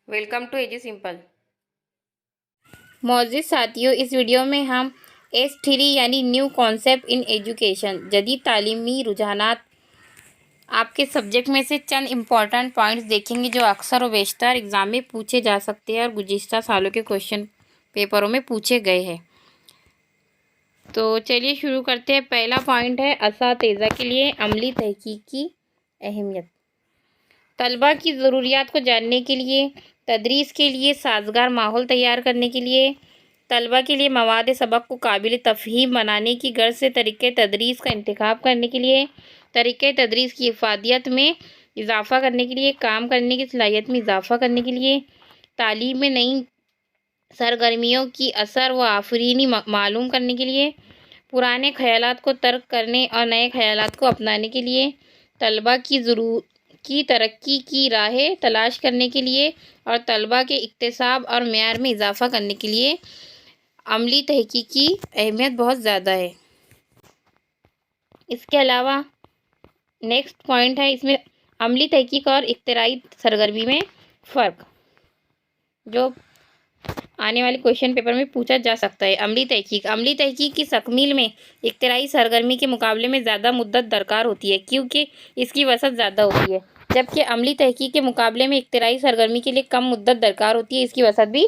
Welcome to easy simple. معزز ساتھیوں، اس video میں ہم S3 یعنی نیو کانسیپٹ ان ایجوکیشن، جدید تعلیمی رجحانات، آپ کے سبجیکٹ میں سے چند امپورٹنٹ پوائنٹس دیکھیں گے جو اکثر و بیشتر ایگزام میں پوچھے جا سکتے ہیں اور گزشتہ سالوں کے کوشچن پیپروں میں پوچھے گئے ہیں۔ تو چلیے شروع کرتے ہیں۔ پہلا پوائنٹ ہے اساتذہ کے لیے عملی تحقیق کی اہمیت۔ طلباء کی ضروریات کو جاننے کے لیے، تدریس کے لیے سازگار ماحول تیار کرنے کے لیے، طلباء کے لیے مواد سبق کو قابل تفہیم بنانے کی غرض سے طریقہ تدریس کا انتخاب کرنے کے لیے، طریقہ تدریس کی افادیت میں اضافہ کرنے کے لیے، کام کرنے کی صلاحیت میں اضافہ کرنے کے لیے، تعلیم میں نئی سرگرمیوں کی اثر و آفرینی معلوم کرنے کے لیے، پرانے خیالات کو ترک کرنے اور نئے خیالات کو اپنانے کے لیے، طلباء کی ترقی کی راہیں تلاش کرنے کے لیے اور طلباء کے اکتساب اور معیار میں اضافہ کرنے کے لیے عملی تحقیق کی اہمیت بہت زیادہ ہے۔ اس کے علاوہ نیکسٹ پوائنٹ ہے، اس میں عملی تحقیق اور اختراعی سرگرمی میں فرق، جو آنے والے کوشچن پیپر میں پوچھا جا سکتا ہے۔ عملی تحقیق کی تکمیل میں اختراعی سرگرمی کے مقابلے میں زیادہ مدت درکار ہوتی ہے کیونکہ اس کی وسعت زیادہ ہوتی ہے، جبکہ عملی تحقیق کے مقابلے میں اختراعی سرگرمی کے لیے کم مدت درکار ہوتی ہے، اس کی وسعت بھی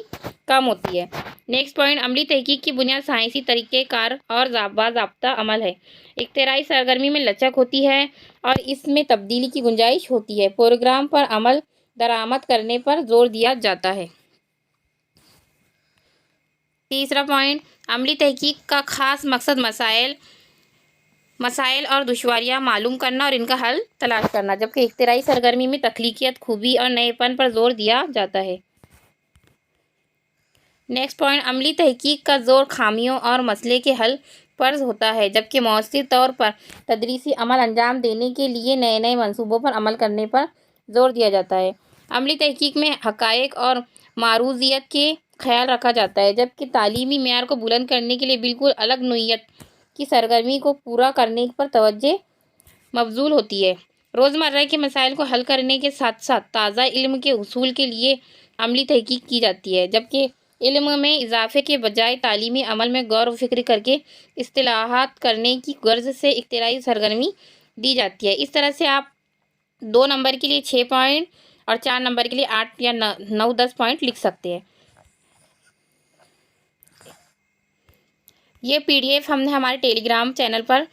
کم ہوتی ہے۔ نیکسٹ پوائنٹ، عملی تحقیق کی بنیاد سائنسی طریقہ کار اور باضابطہ عمل ہے۔ اختراعی سرگرمی میں لچک ہوتی ہے اور اس میں تبدیلی کی گنجائش ہوتی ہے۔ پروگرام پر عمل درآمد کرنے پر زور دیا جاتا ہے۔ تیسرا پوائنٹ، عملی تحقیق کا خاص مقصد مسائل اور دشواریاں معلوم کرنا اور ان کا حل تلاش کرنا، جبکہ اختراعی سرگرمی میں تخلیقیت، خوبی اور نئے پن پر زور دیا جاتا ہے۔ نیکسٹ پوائنٹ، عملی تحقیق کا زور خامیوں اور مسئلے کے حل پر ہوتا ہے، جبکہ مؤثر طور پر تدریسی عمل انجام دینے کے لیے نئے منصوبوں پر عمل کرنے پر زور دیا جاتا ہے۔ عملی تحقیق میں حقائق اور معروضیت کا خیال رکھا جاتا ہے، جبکہ تعلیمی معیار کو بلند کرنے کے لیے بالکل الگ نوعیت کی سرگرمی کو پورا کرنے پر توجہ مبذول ہوتی ہے۔ روزمرہ کے مسائل کو حل کرنے کے ساتھ ساتھ تازہ علم کے حصول کے لیے عملی تحقیق کی جاتی ہے، جبکہ علم میں اضافے کے بجائے تعلیمی عمل میں غور و فکر کر کے اصلاحات کرنے کی غرض سے اختراعی سرگرمی دی جاتی ہے۔ اس طرح سے آپ 2 نمبر کے لیے 6 پوائنٹ اور 4 نمبر کے لیے 8 یا 9-10 پوائنٹ لکھ سکتے ہیں۔ یہ PDF ہم نے ہمارے ٹیلی گرام چینل پر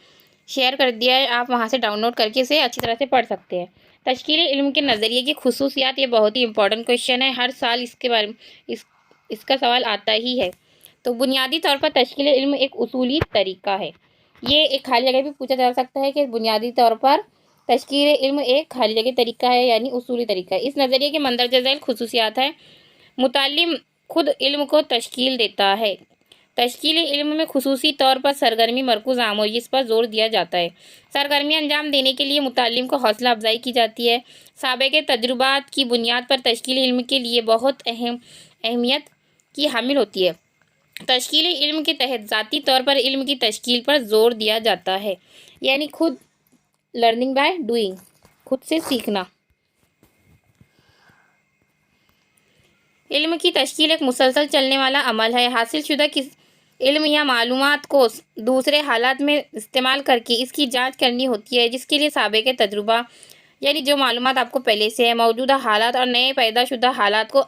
شیئر کر دیا ہے، آپ وہاں سے ڈاؤن لوڈ کر کے اسے اچھی طرح سے پڑھ سکتے ہیں۔ تشکیل علم کے نظریے کی خصوصیات، یہ بہت ہی امپورٹنٹ کویشچن ہے، ہر سال اس کے بارے میں اس کا سوال آتا ہی ہے۔ تو بنیادی طور پر تشکیل علم ایک اصولی طریقہ ہے۔ یہ ایک خالی جگہ بھی پوچھا جا سکتا ہے کہ بنیادی طور پر تشکیل علم ایک خالی جگہ طریقہ ہے یعنی اصولی طریقہ ہے۔ اس نظریے کے مندرجہ ذیل خصوصیات ہیں: متعلم خود علم کو تشکیل دیتا ہے۔ تشکیل علم میں خصوصی طور پر سرگرمی مرکوز آموزش پر زور دیا جاتا ہے۔ سرگرمی انجام دینے کے لیے متعلم کو حوصلہ افزائی کی جاتی ہے۔ سابقہ تجربات کی بنیاد پر تشکیل علم کے لیے بہت اہمیت کی حامل ہوتی ہے۔ تشکیل علم کے تحت ذاتی طور پر علم کی تشکیل پر زور دیا جاتا ہے، یعنی خود لرننگ بائی ڈوئنگ، خود سے سیکھنا۔ علم کی تشکیل ایک مسلسل چلنے والا عمل ہے۔ حاصل شدہ علم یا معلومات کو دوسرے حالات میں استعمال کر کے اس کی جانچ کرنی ہوتی ہے، جس کے لیے سابقہ تجربہ یعنی جو معلومات آپ کو پہلے سے ہے، موجودہ حالات اور نئے پیدا شدہ حالات کو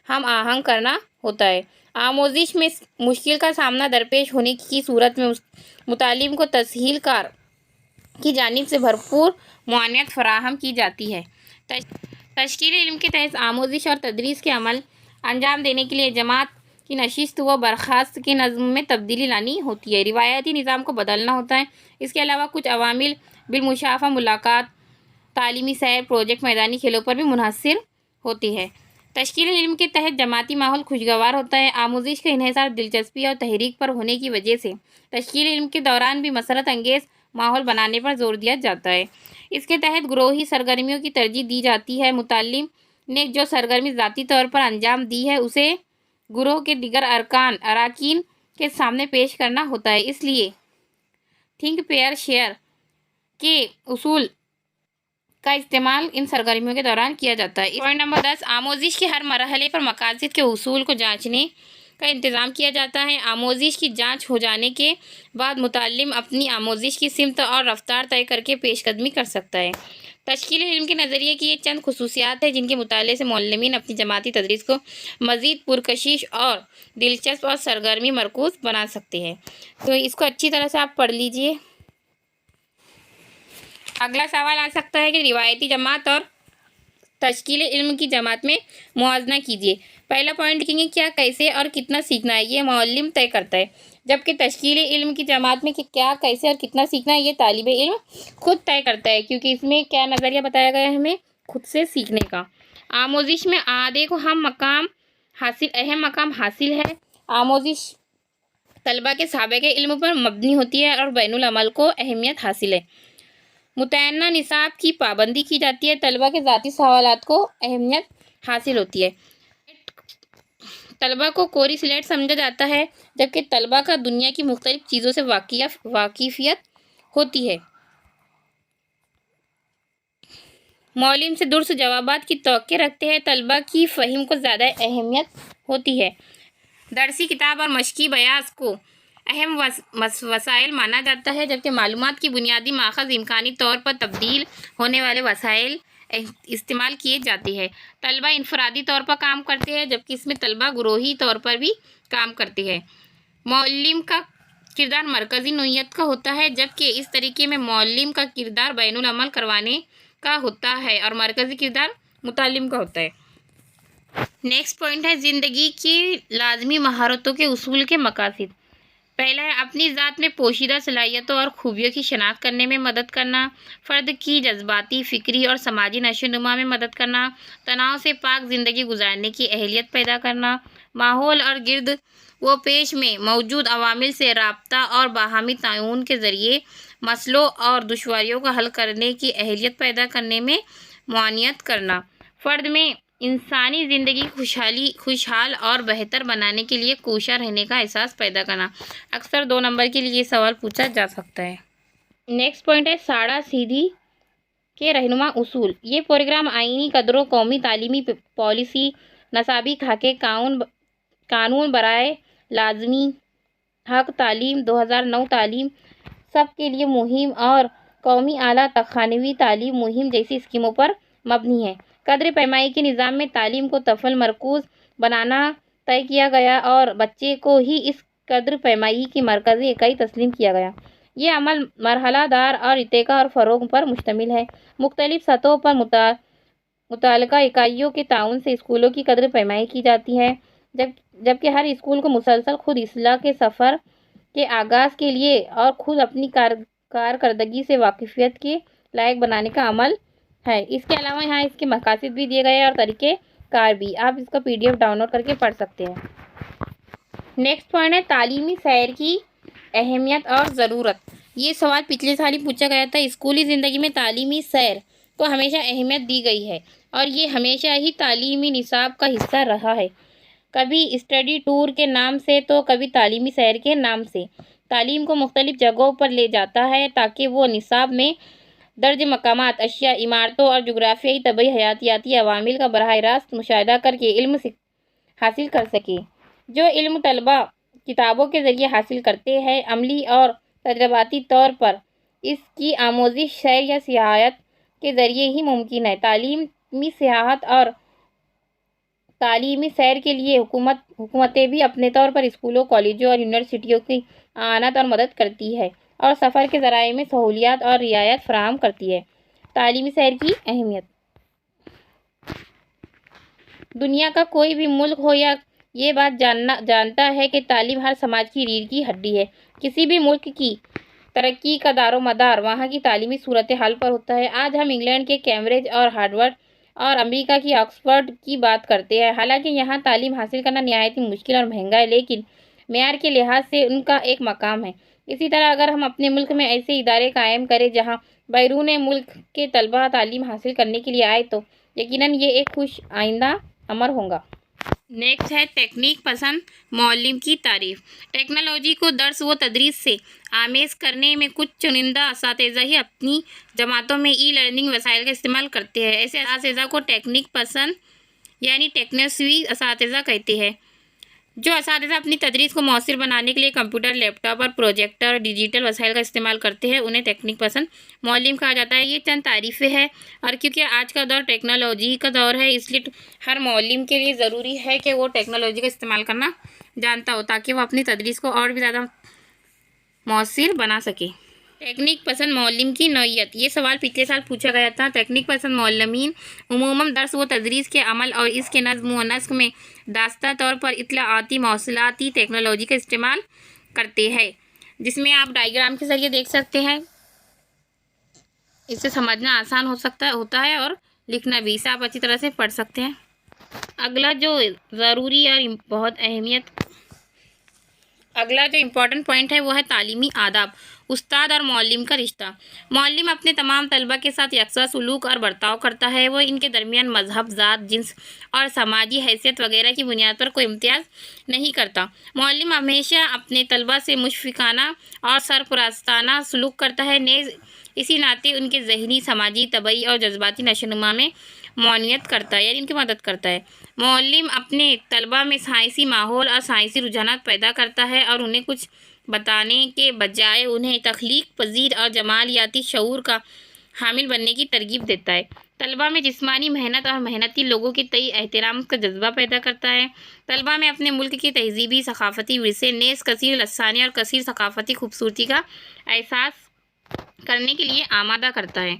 ہم آہنگ کرنا ہوتا ہے۔ آموزش میں مشکل کا سامنا درپیش ہونے کی صورت میں متعلم کو تسہیل کار کی جانب سے بھرپور معاونت فراہم کی جاتی ہے۔ تشکیل علم کے تحت آموزش اور تدریس کے عمل انجام دینے کے لیے جماعت کی نشست و برخاست کے نظم میں تبدیلی لانی ہوتی ہے، روایتی نظام کو بدلنا ہوتا ہے۔ اس کے علاوہ کچھ عوامل بالمشافہ ملاقات، تعلیمی سیر، پروجیکٹ، میدانی کھیلوں پر بھی منحصر ہوتی ہے۔ تشکیل علم کے تحت جماعتی ماحول خوشگوار ہوتا ہے۔ آموزش کا انحصار دلچسپی اور تحریک پر ہونے کی وجہ سے تشکیل علم کے دوران بھی مسرت انگیز ماحول بنانے پر زور دیا جاتا ہے۔ اس کے تحت گروہی سرگرمیوں کی ترجیح دی جاتی ہے۔ متعلم نے جو سرگرمی ذاتی طور پر انجام دی ہے اسے گروہ کے دیگر اراکین کے سامنے پیش کرنا ہوتا ہے۔ اس لیے تھنک پیئر شیئر کے اصول کا استعمال ان سرگرمیوں کے دوران کیا جاتا ہے۔ پوائنٹ نمبر 10، آموزش کے ہر مرحلے پر مقاصد کے حصول کو جانچنے کا انتظام کیا جاتا ہے۔ آموزش کی جانچ ہو جانے کے بعد متعلم اپنی آموزش کی سمت اور رفتار طے کر کے پیش قدمی کر سکتا ہے۔ تشکیل علم کے نظریے کی یہ چند خصوصیات ہیں جن کے مطالعے سے معلمین اپنی جماعتی تدریس کو مزید پرکشش اور دلچسپ اور سرگرمی مرکوز بنا سکتے ہیں۔ تو اس کو اچھی طرح سے آپ پڑھ لیجئے۔ اگلا سوال آ سکتا ہے کہ روایتی جماعت اور تشکیل علم کی جماعت میں موازنہ کیجیے۔ پہلا پوائنٹ لکھیں گے کیا، کیسے اور کتنا سیکھنا ہے، یہ معلم طے کرتا ہے، جبکہ تشکیل علم کی جماعت میں کہ کیا، کیسے اور کتنا سیکھنا ہے یہ طالب علم خود طے کرتا ہے، کیونکہ اس میں کیا نظریہ بتایا گیا ہے ہمیں خود سے سیکھنے کا۔ آموزش میں دیکھو اہم مقام حاصل ہے۔ آموزش طلبہ کے سابقہ علم پر مبنی ہوتی ہے اور بین العمل کو اہمیت حاصل ہے۔ متعینہ نصاب کی پابندی کی جاتی ہے، طلبہ کے ذاتی سوالات کو اہمیت حاصل ہوتی ہے۔ طلبہ کو کوری سلیٹ سمجھا جاتا ہے، جبکہ طلبہ کا دنیا کی مختلف چیزوں سے واقفیت ہوتی ہے۔ معلم سے درست جوابات کی توقع رکھتے ہیں، طلبہ کی فہم کو زیادہ اہمیت ہوتی ہے۔ درسی کتاب اور مشقی بیاض کو اہم وسائل مانا جاتا ہے، جبکہ معلومات کی بنیادی ماخذ امکانی طور پر تبدیل ہونے والے وسائل استعمال کیے جاتے ہیں۔ طلبہ انفرادی طور پر کام کرتے ہیں، جبکہ اس میں طلبہ گروہی طور پر بھی کام کرتے ہیں۔ معلم کا کردار مرکزی نوعیت کا ہوتا ہے، جبکہ اس طریقے میں معلم کا کردار بین العمل کروانے کا ہوتا ہے اور مرکزی کردار متعلم کا ہوتا ہے۔ نیکسٹ پوائنٹ ہے زندگی کی لازمی مہارتوں کے حصول کے مقاصد۔ پہلا ہے اپنی ذات میں پوشیدہ صلاحیتوں اور خوبیوں کی شناخت کرنے میں مدد کرنا، فرد کی جذباتی، فکری اور سماجی نشو و نما میں مدد کرنا، تناؤ سے پاک زندگی گزارنے کی اہلیت پیدا کرنا، ماحول اور گرد و پیش میں موجود عوامل سے رابطہ اور باہمی تعاون کے ذریعے مسئلوں اور دشواریوں کو حل کرنے کی اہلیت پیدا کرنے میں معاونت کرنا، فرد میں انسانی زندگی خوشحال اور بہتر بنانے کے لیے کوشاں رہنے کا احساس پیدا کرنا۔ اکثر 2 نمبر کے لیے یہ سوال پوچھا جا سکتا ہے۔ نیکسٹ پوائنٹ ہے ساڑہ سیدھی کے رہنما اصول۔ یہ پروگرام آئینی قدروں، قومی تعلیمی پالیسی، نصابی خاکے، قانون برائے لازمی حق تعلیم 2009، تعلیم سب کے لیے مہم اور قومی اعلیٰ ثانوی تعلیم مہم جیسی اسکیموں پر مبنی ہے۔ قدر پیمائی کے نظام میں تعلیم کو طفل مرکوز بنانا طے کیا گیا اور بچے کو ہی اس قدر پیمائی کی مرکزی اکائی تسلیم کیا گیا۔ یہ عمل مرحلہ دار اور ارتقاء اور فروغ پر مشتمل ہے۔ مختلف سطحوں پر متعلقہ اکائیوں کے تعاون سے اسکولوں کی قدر پیمائی کی جاتی ہے، جبکہ ہر اسکول کو مسلسل خود اصلاح کے سفر کے آغاز کے لیے اور خود اپنی کارکردگی سے واقفیت کے لائق بنانے کا عمل ہے۔ اس کے علاوہ یہاں اس کے مقاصد بھی دیے گئے ہیں اور طریقہ کار بھی، آپ اس کا PDF ڈاؤن لوڈ کر کے پڑھ سکتے ہیں۔ نیکسٹ پوائنٹ ہے تعلیمی سیر کی اہمیت اور ضرورت۔ یہ سوال پچھلے سال ہی پوچھا گیا تھا۔ اسکولی زندگی میں تعلیمی سیر کو ہمیشہ اہمیت دی گئی ہے اور یہ ہمیشہ ہی تعلیمی نصاب کا حصہ رہا ہے، کبھی اسٹڈی ٹور کے نام سے تو کبھی تعلیمی سیر کے نام سے۔ تعلیم کو مختلف جگہوں پر لے جاتا ہے تاکہ وہ نصاب میں درج مقامات، اشیاء، عمارتوں اور جغرافیائی، طبعی، حیاتیاتی عوامل کا براہ راست مشاہدہ کر کے علم حاصل کر سکے۔ جو علم طلبہ کتابوں کے ذریعے حاصل کرتے ہیں، عملی اور تجرباتی طور پر اس کی آموزش سیر یا سیاحت کے ذریعے ہی ممکن ہے۔ تعلیمی سیاحت اور تعلیمی سیر کے لیے حکومتیں بھی اپنے طور پر اسکولوں، کالجوں اور یونیورسٹیوں کی اعانت اور مدد کرتی ہے اور سفر کے ذرائع میں سہولیات اور رعایت فراہم کرتی ہے۔ تعلیمی سیر کی اہمیت۔ دنیا کا کوئی بھی ملک ہو یہ بات جانتا ہے کہ تعلیم ہر سماج کی ریڑھ کی ہڈی ہے۔ کسی بھی ملک کی ترقی کا دار و مدار وہاں کی تعلیمی صورتحال پر ہوتا ہے۔ آج ہم انگلینڈ کے کیمبرج اور ہارورڈ اور امریکہ کی آکسفورڈ کی بات کرتے ہیں۔ حالانکہ یہاں تعلیم حاصل کرنا نہایت مشکل اور مہنگا ہے، لیکن معیار کے لحاظ سے ان کا ایک مقام ہے۔ اسی طرح اگر ہم اپنے ملک میں ایسے ادارے قائم کریں جہاں بیرون ملک کے طلبہ تعلیم حاصل کرنے کے لیے آئے تو یقیناً یہ ایک خوش آئندہ امر ہوگا۔ نیکسٹ ہے تکنیک پسند معلم کی تعریف۔ ٹیکنالوجی کو درس و تدریس سے آمیز کرنے میں کچھ چنندہ اساتذہ ہی اپنی جماعتوں میں ای لرننگ وسائل کا استعمال کرتے ہیں۔ ایسے اساتذہ کو ٹیکنیک پسند یعنی ٹیکنوسوی اساتذہ کہتے ہیں۔ جو اساتذہ اپنی تدریس کو مؤثر بنانے کے لیے کمپیوٹر، لیپ ٹاپ اور پروجیکٹر اور ڈیجیٹل وسائل کا استعمال کرتے ہیں انہیں تکنیک پسند معلم کہا جاتا ہے۔ یہ چند تعریفیں ہیں، اور کیونکہ آج کا دور ٹیکنالوجی کا دور ہے اس لیے ہر معلم کے لیے ضروری ہے کہ وہ ٹیکنالوجی کا استعمال کرنا جانتا ہو تاکہ وہ اپنی تدریس کو اور بھی زیادہ مؤثر بنا سکے۔ تکنیک پسند معلم کی نوعیت، یہ سوال پچھلے سال پوچھا گیا تھا۔ تکنیک پسند معلمین عموماً درس و تدریس کے عمل اور اس کے نظم و نسق میں داستہ طور پر اطلاعاتی مواصلاتی ٹیکنالوجی کا استعمال کرتے ہیں، جس میں آپ ڈائیگرام کے ذریعے دیکھ سکتے ہیں۔ اس سے سمجھنا آسان ہوتا ہے اور لکھنا بھی، اسے آپ اچھی طرح سے پڑھ سکتے ہیں۔ اگلا جو امپورٹنٹ پوائنٹ ہے وہ ہے تعلیمی آداب، استاد اور معلم کا رشتہ۔ معلم اپنے تمام طلبہ کے ساتھ یکساں سلوک اور برتاؤ کرتا ہے۔ وہ ان کے درمیان مذہب، ذات، جنس اور سماجی حیثیت وغیرہ کی بنیاد پر کوئی امتیاز نہیں کرتا۔ معلم ہمیشہ اپنے طلبہ سے مشفقانہ اور سرپرستانہ سلوک کرتا ہے، نیز اسی ناطے ان کے ذہنی، سماجی، طبعی اور جذباتی نشوونما میں معاونت کرتا ہے، یعنی ان کی مدد کرتا ہے۔ معلم اپنے طلبہ میں سائنسی ماحول اور سائنسی رجحانات پیدا کرتا ہے اور انہیں کچھ بتانے کے بجائے انہیں تخلیق پذیر اور جمالیاتی شعور کا حامل بننے کی ترغیب دیتا ہے۔ طلبہ میں جسمانی محنت اور محنتی لوگوں کے تئیں احترام کا جذبہ پیدا کرتا ہے۔ طلبہ میں اپنے ملک کے تہذیبی ثقافتی ورثے، نیز کثیر لسانی اور کثیر ثقافتی خوبصورتی کا احساس کرنے کے لیے آمادہ کرتا ہے۔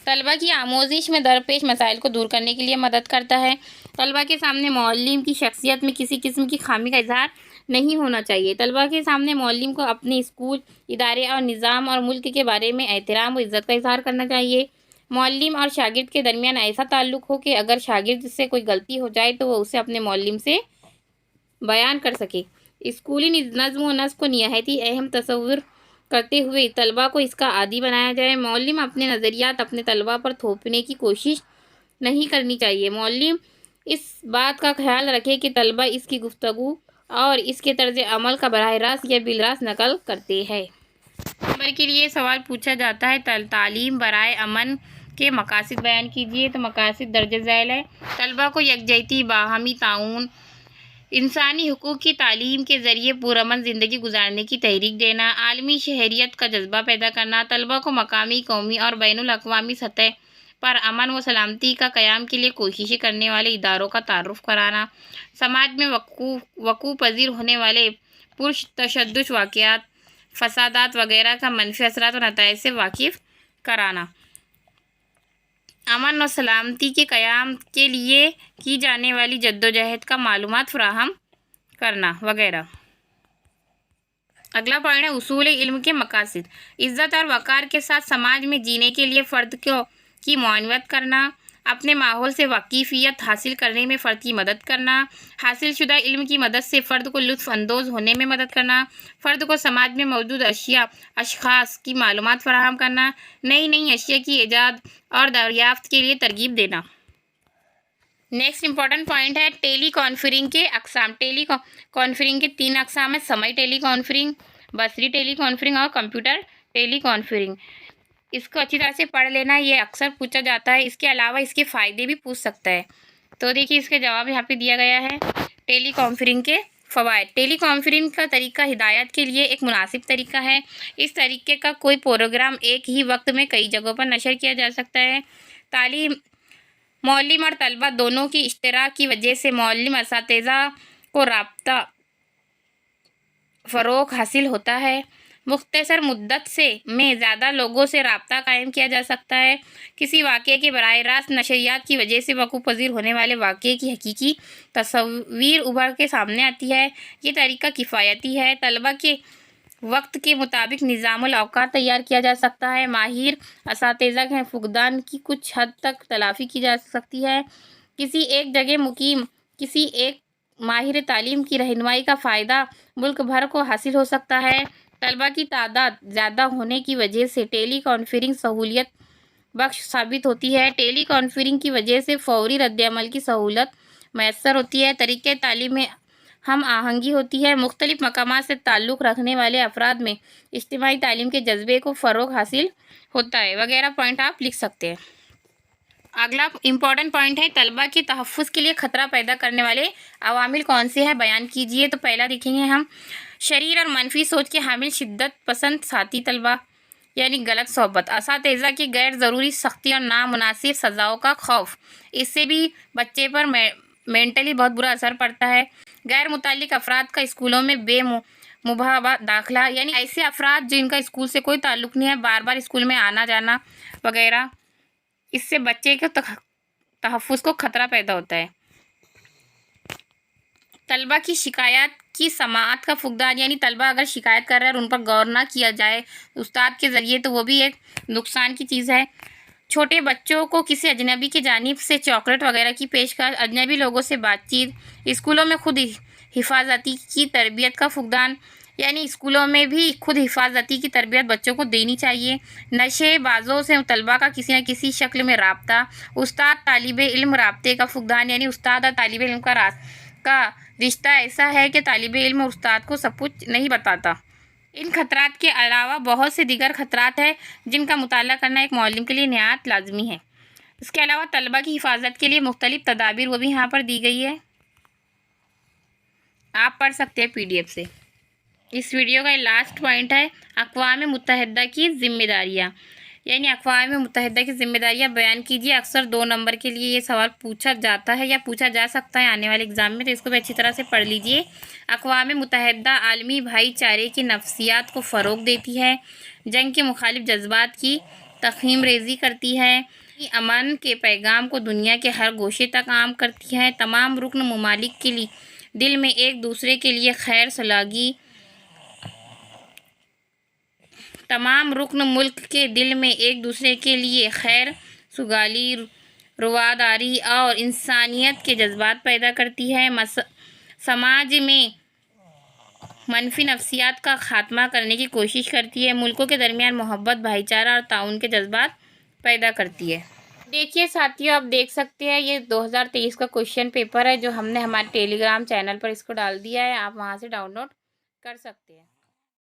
طلبہ کی آموزش میں درپیش مسائل کو دور کرنے کے لیے مدد کرتا ہے۔ طلبہ کے سامنے معلم کی شخصیت میں کسی قسم کی خامی کا اظہار نہیں ہونا چاہیے۔ طلبہ کے سامنے معلم کو اپنے اسکول، ادارے اور نظام اور ملک کے بارے میں احترام و عزت کا اظہار کرنا چاہیے۔ معلم اور شاگرد کے درمیان ایسا تعلق ہو کہ اگر شاگرد سے کوئی غلطی ہو جائے تو وہ اسے اپنے معلم سے بیان کر سکے۔ اسکولی نظم و نسق کو نہایت اہم تصور کرتے ہوئے طلبہ کو اس کا عادی بنایا جائے۔ معلم اپنے نظریات اپنے طلبہ پر تھوپنے کی کوشش نہیں کرنی چاہیے۔ معلم اس بات کا خیال رکھے کہ طلبہ اس کی گفتگو اور اس کے طرز عمل کا براہ راست یا بالراست نقل کرتے ہیں۔ نمبر کے لیے سوال پوچھا جاتا ہے، تعلیم برائے امن کے مقاصد بیان کیجیے۔ تو مقاصد درج ذیل ہے: طلبہ کو یکجہتی، باہمی تعاون، انسانی حقوق کی تعلیم کے ذریعے پرامن زندگی گزارنے کی تحریک دینا، عالمی شہریت کا جذبہ پیدا کرنا، طلبہ کو مقامی، قومی اور بین الاقوامی سطح پر امن و سلامتی کا قیام کے لیے کوششیں کرنے والے اداروں کا تعارف کرانا، سماج میں وقوع پذیر ہونے والے پرتشدد واقعات، فسادات وغیرہ کا منفی اثرات و نتائج سے واقف کرانا، امن و سلامتی کے قیام کے لیے کی جانے والی جدوجہد کا معلومات فراہم کرنا وغیرہ۔ اگلا پوائنٹ ہے اصول علم کے مقاصد: عزت اور وقار کے ساتھ سماج میں جینے کے لیے فرد کی معاونت کرنا، اپنے ماحول سے واقفیت حاصل کرنے میں فرد کی مدد کرنا، حاصل شدہ علم کی مدد سے فرد کو لطف اندوز ہونے میں مدد کرنا، فرد کو سماج میں موجود اشخاص کی معلومات فراہم کرنا، نئی اشیاء کی ایجاد اور دریافت کے لیے ترغیب دینا۔ نیکسٹ امپورٹنٹ پوائنٹ ہے ٹیلی کانفرنسنگ کے اقسام۔ ٹیلی کانفرنسنگ کے 3 اقسام ہیں: سمعی ٹیلی کانفرنسنگ، بصری ٹیلی کانفرنسنگ اور کمپیوٹر ٹیلی کانفرنسنگ۔ اس کو اچھی طرح سے پڑھ لینا، یہ اکثر پوچھا جاتا ہے۔ اس کے علاوہ اس کے فائدے بھی پوچھ سکتا ہے، تو دیکھیے اس کے جواب یہاں پہ دیا گیا ہے۔ ٹیلی کانفرنسنگ کے فوائد: ٹیلی کانفرنسنگ کا طریقہ ہدایت کے لیے ایک مناسب طریقہ ہے۔ اس طریقے کا کوئی پروگرام ایک ہی وقت میں کئی جگہوں پر نشر کیا جا سکتا ہے۔ معلم اور طلبہ دونوں کی اشتراک کی وجہ سے معلم اساتذہ کو رابطہ فروغ حاصل ہوتا ہے۔ مختصر مدت میں زیادہ لوگوں سے رابطہ قائم کیا جا سکتا ہے۔ کسی واقعے کے براہ راست نشریات کی وجہ سے وقوع پذیر ہونے والے واقعے کی حقیقی تصویر ابھر کے سامنے آتی ہے۔ یہ طریقہ کفایتی ہے۔ طلبہ کے وقت کے مطابق نظام الاوقات تیار کیا جا سکتا ہے۔ ماہر اساتذہ کے فقدان کی کچھ حد تک تلافی کی جا سکتی ہے۔ کسی ایک جگہ مقیم کسی ایک ماہر تعلیم کی رہنمائی کا فائدہ ملک بھر کو حاصل ہو سکتا ہے۔ طلبہ کی تعداد زیادہ ہونے کی وجہ سے ٹیلی کانفرنسنگ سہولت بخش ثابت ہوتی ہے۔ ٹیلی کانفرنسنگ کی وجہ سے فوری رد عمل کی سہولت میسر ہوتی ہے، طریقۂ تعلیم میں ہم آہنگی ہوتی ہے، مختلف مقامات سے تعلق رکھنے والے افراد میں اجتماعی تعلیم کے جذبے کو فروغ حاصل ہوتا ہے، وغیرہ پوائنٹ آپ لکھ سکتے ہیں۔ اگلا امپورٹنٹ پوائنٹ ہے طلبہ کے تحفظ کے لیے خطرہ پیدا کرنے والے عوامل کون سے ہیں، بیان کیجیے۔ تو پہلا دیکھیں گے ہم، شریر اور منفی سوچ کے حامل شدت پسند ساتھی طلبہ، یعنی غلط صحبت، اساتذہ کی غیر ضروری سختی اور نامناسب سزاؤں کا خوف، اس سے بھی بچے پر مینٹلی بہت برا اثر پڑتا ہے۔ غیر متعلق افراد کا اسکولوں میں بے مباحثہ داخلہ، یعنی ایسے افراد جن کا اسکول سے کوئی تعلق نہیں ہے، بار بار اسکول میں آنا جانا وغیرہ، اس سے بچے کے تحفظ کو خطرہ پیدا ہوتا ہے۔ طلبہ کی شکایات کی سماعت کا فقدان، یعنی طلبہ اگر شکایت کر رہے ہیں اور ان پر غور نہ کیا جائے استاد کے ذریعے تو وہ بھی ایک نقصان کی چیز ہے۔ چھوٹے بچوں کو کسی اجنبی کی جانب سے چاکلیٹ وغیرہ کی پیشکش، اجنبی لوگوں سے بات چیت، اسکولوں میں خود حفاظتی کی تربیت کا فقدان، یعنی اسکولوں میں بھی خود حفاظتی کی تربیت بچوں کو دینی چاہیے۔ نشے بازوں سے طلبہ کا کسی نہ کسی شکل میں رابطہ، استاد طالب علم رابطے کا فقدان، یعنی استاد اور طالب علم کا رشتہ ایسا ہے کہ طالب علم اور استاد کو سب کچھ نہیں بتاتا۔ ان خطرات کے علاوہ بہت سے دیگر خطرات ہیں جن کا مطالعہ کرنا ایک معلم کے لیے نہایت لازمی ہے۔ اس کے علاوہ طلبہ کی حفاظت کے لیے مختلف تدابیر وہ بھی یہاں پر دی گئی ہے، آپ پڑھ سکتے ہیں PDF سے۔ اس ویڈیو کا لاسٹ پوائنٹ ہے اقوام متحدہ کی ذمہ داریاں، یعنی اقوام متحدہ کی ذمہ داریاں بیان کیجیے۔ اکثر 2 نمبر کے لیے یہ سوال پوچھا جاتا ہے یا پوچھا جا سکتا ہے آنے والے ایگزام میں، تو اس کو بھی اچھی طرح سے پڑھ لیجیے۔ اقوام متحدہ عالمی بھائی چارے کی نفسیات کو فروغ دیتی ہے، جنگ کے مخالف جذبات کی تخمین ریزی کرتی ہے، امن کے پیغام کو دنیا کے ہر گوشے تک عام کرتی ہے، تمام رکن ممالک کے لیے دل میں ایک دوسرے کے لیے خیر سلاگی، تمام رکن ملک کے دل میں ایک دوسرے کے لیے خیر سگالی، رواداری اور انسانیت کے جذبات پیدا کرتی ہے، سماج میں منفی نفسیات کا خاتمہ کرنے کی کوشش کرتی ہے، ملکوں کے درمیان محبت، بھائی چارہ اور تعاون کے جذبات پیدا کرتی ہے۔ دیکھیے ساتھیوں، آپ دیکھ سکتے ہیں یہ 2023 کا کوشچن پیپر ہے جو ہم نے ہمارے ٹیلی گرام چینل پر اس کو ڈال دیا ہے، آپ وہاں سے ڈاؤن لوڈ کر سکتے ہیں۔